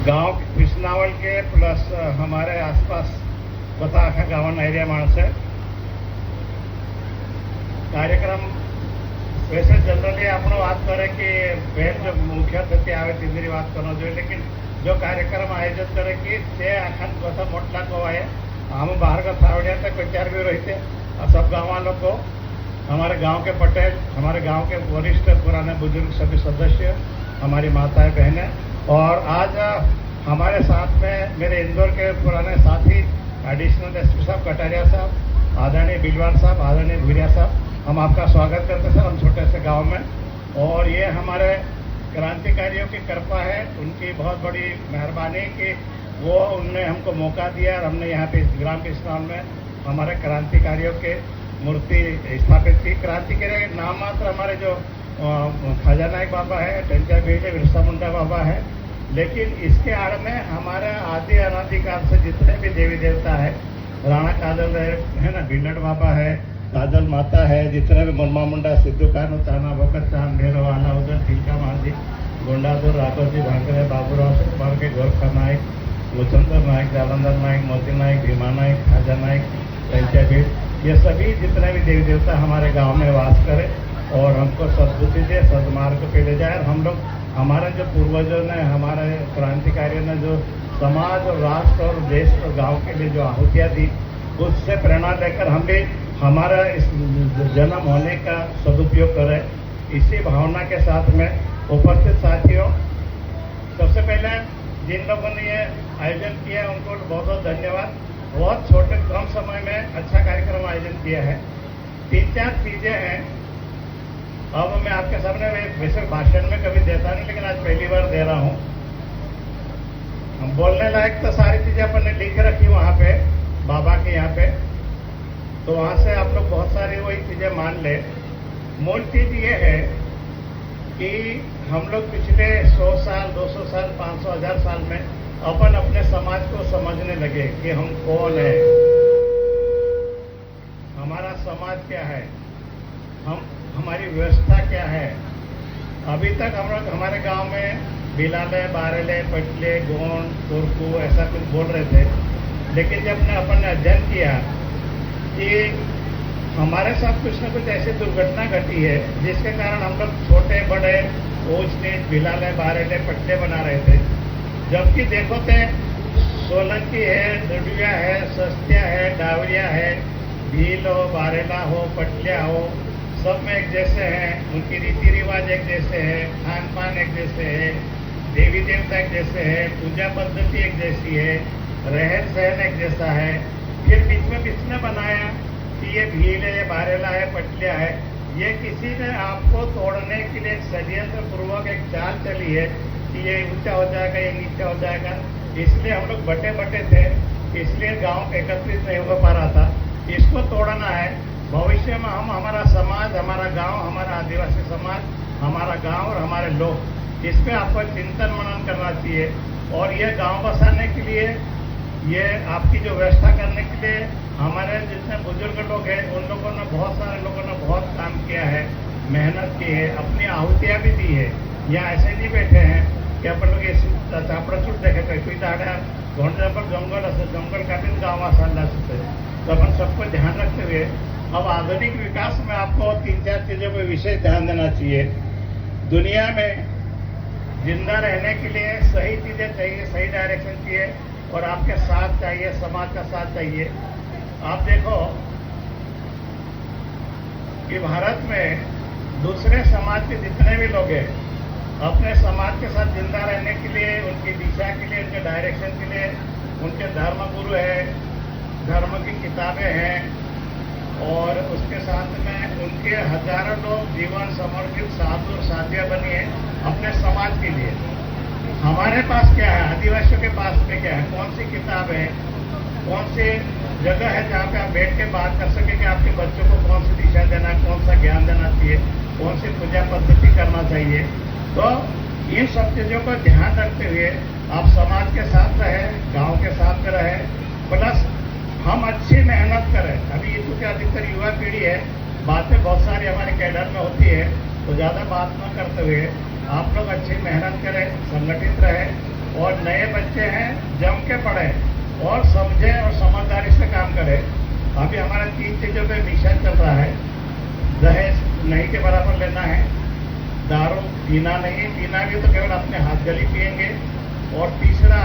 गांव कृष्णावल के प्लस हमारे आसपास બધા આખા ગાવાના એરિયા માણસે કાર્યક્રમ वैसे जनरली આપણો વાત કરે કે બહેન જો મુખ્ય અતિથિ આવે તેની વાત કરવો જોઈએ, लेकिन जो कार्यक्रम आयोजित करे कि ते आखा कसा मोठा कवाय हम बाहर का फावड़िया तक विचार भी रहते सब गाँव वालों को, हमारे गांव के पटेल, हमारे गांव के वरिष्ठ पुराने बुजुर्ग सभी सदस्य, हमारी माताएं बहनें, और आज हमारे साथ में मेरे इंदौर के पुराने साथी एडिशनल एसपी साहब कटारिया साहब, आदरणीय बिलवार साहब, आदरणीय भूरिया साहब, हम आपका स्वागत करते सर हम छोटे से गांव में। और ये हमारे क्रांतिकारियों की कृपा है, उनकी बहुत बड़ी मेहरबानी कि वो उनने हमको मौका दिया और हमने यहाँ पे ग्राम कृष्णावल में हमारे क्रांतिकारियों के मूर्ति स्थापित की। क्रांतिकारी नाम मात्र हमारे जो खाजा नायक बाबा है, टेंचा भील, बिरसा मुंडा बाबा है, लेकिन इसके आड़ में हमारे आदि अनादिकाल से जितने भी देवी देवता है, राणा काजल है ना, भिल्लड़ बाबा है, काजल माता है, जितने भी मनमा मुंडा, सिद्धू कानू, ताना भगत, चांद भैरव, अलाउद्दीन, टीका मांझी, गोंडादुर, राघोजी, भांगरे, बाबूराव कुमार के, गोरखा नायक, मुचंदर नायक, जालंधर नायक, मोती नायक, भीमा नायक, खाजा नायक, टेंचा भील, ये सभी जितने भी देवी देवता हमारे गाँव में वास करे और हमको सद्बुद्धि दे, सदमार्ग पे ले जाए। हम लोग हमारे जो पूर्वजों ने, हमारे क्रांतिकारियों ने जो समाज और राष्ट्र और देश और गांव के लिए जो आहुतियाँ दी, उससे प्रेरणा लेकर हम भी हमारा इस जन्म होने का सदुपयोग करें। इसी भावना के साथ में उपस्थित साथियों, सबसे पहले जिन लोगों ने ये आयोजन किया है उनको बहुत बहुत धन्यवाद। बहुत छोटे कम समय में अच्छा कार्यक्रम आयोजन किया है। 3-4 चीजें हैं। अब मैं आपके सामने वैसे भाषण में कभी देता नहीं, लेकिन आज पहली बार दे रहा हूँ। हम बोलने लायक तो सारी चीजें अपन ने लिख रखी वहां पे बाबा के यहाँ पे, तो वहां से आप लोग बहुत सारी वही चीजें मान ले। मूल चीज ये है कि हम लोग पिछले 100 साल, 200 साल, 500, 1000 साल में अपन अपने समाज को समझने लगे कि हम कौन है, हमारा समाज क्या है, हमारी व्यवस्था क्या है। अभी तक हम लोग हमारे गांव में बिलाले, बारेले, पटले, गोंड, कोरकू ऐसा कुछ बोल रहे थे, लेकिन जब अपन ने अध्ययन किया कि हमारे साथ कुछ न कुछ ऐसी दुर्घटना घटी है जिसके कारण हम लोग छोटे बड़े ऊंच नीच बिलाले, बारेले, पटले बना रहे थे, जबकि देखो तो सोलंकी है, डुडिया है, सस्तिया है, डावरिया है, भील हो, बारेला हो, पटलिया हो, सब में एक जैसे हैं, उनकी रीति रिवाज एक जैसे है, खान पान एक जैसे है, देवी देवता एक जैसे है, पूजा पद्धति एक जैसी है, रहन सहन एक जैसा है। फिर बीच में किसने बनाया कि ये भील है, ये बारेला है, पटलिया है, ये किसी ने आपको तोड़ने के लिए षड्यंत्र पूर्वक एक चाल चली है कि ये ऊंचा हो जाएगा, ये नीचा हो जाएगा। इसलिए हम लोग बटे बटे थे, इसलिए गांव एकत्रित नहीं हो पा रहा था। इसको तोड़ना है। भविष्य में हम, हमारा समाज, हमारा गांव, हमारा आदिवासी समाज, हमारा गांव और हमारे लोग, इस पे आपको चिंतन मनन करना चाहिए। और ये गांव बसाने के लिए, ये आपकी जो व्यवस्था करने के लिए हमारे जितने बुजुर्ग लोग हैं, उन लोगों ने, बहुत सारे लोगों ने बहुत काम किया है, मेहनत की है, अपनी आहुतियाँ भी दी है। यहाँ ऐसे नहीं बैठे हैं कि अपन लोग चापड़ाचूट देखे कोई दाड़ा जंगल जंगल काटून गाँव चालला असते, तो अपन सबको ध्यान रखते हुए अब आधुनिक विकास में आपको 3-4 चीजों पर विशेष ध्यान देना चाहिए। दुनिया में जिंदा रहने के लिए सही चीजें चाहिए, सही डायरेक्शन चाहिए, और आपके साथ चाहिए, समाज का साथ चाहिए। आप देखो कि भारत में दूसरे समाज के जितने भी लोग हैं, अपने समाज के साथ जिंदा रहने के लिए, उनकी दिशा के लिए, उनके डायरेक्शन के लिए उनके धर्म गुरु है, धर्म की किताबें हैं, और उसके साथ में उनके हजारों लोग जीवन समर्पित साधु और साधिया बनी है अपने समाज के लिए। हमारे पास क्या है, आदिवासियों के पास में क्या है, कौन सी किताब है, कौन सी जगह है जहाँ पे आप बैठ के बात कर सके कि आपके बच्चों को कौन सी दिशा देना है, कौन सा ज्ञान देना चाहिए, कौन सी पूजा पद्धति करना चाहिए। तो इन सब चीजों को ध्यान रखते हुए आप समाज के साथ रहे, गांव के साथ रहे, प्लस हम अच्छी मेहनत करें। अभी क्योंकि अधिकतर युवा पीढ़ी है, बातें बहुत सारी हमारे कैडर में होती है, तो ज़्यादा बात न करते हुए आप लोग अच्छी मेहनत करें, संगठित रहे और नए बच्चे हैं, जम के पढ़े और समझे और समझदारी से काम करें। अभी हमारा 3 चीजों पे मिशन चल रहा है। दहेज नहीं के बराबर लेना है, दारू पीना नहीं, पीना भी तो केवल अपने हाथ गली पिएंगे, और तीसरा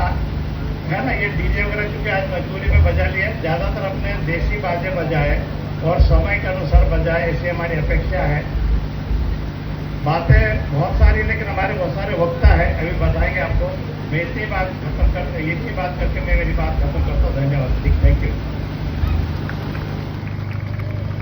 है ना, ये डीजे वगैरह चूंकि आज मजबूरी में बजा लिया, ज्यादातर अपने देसी बाजे बजाए और समय के अनुसार बजाए, ऐसी हमारी अपेक्षा है। बातें बहुत सारी, लेकिन हमारे बहुत सारे वक्ता है, अभी बताएंगे आपको। मैं इतनी बात करके मैं मेरी बात खत्म करता हूँ। धन्यवाद।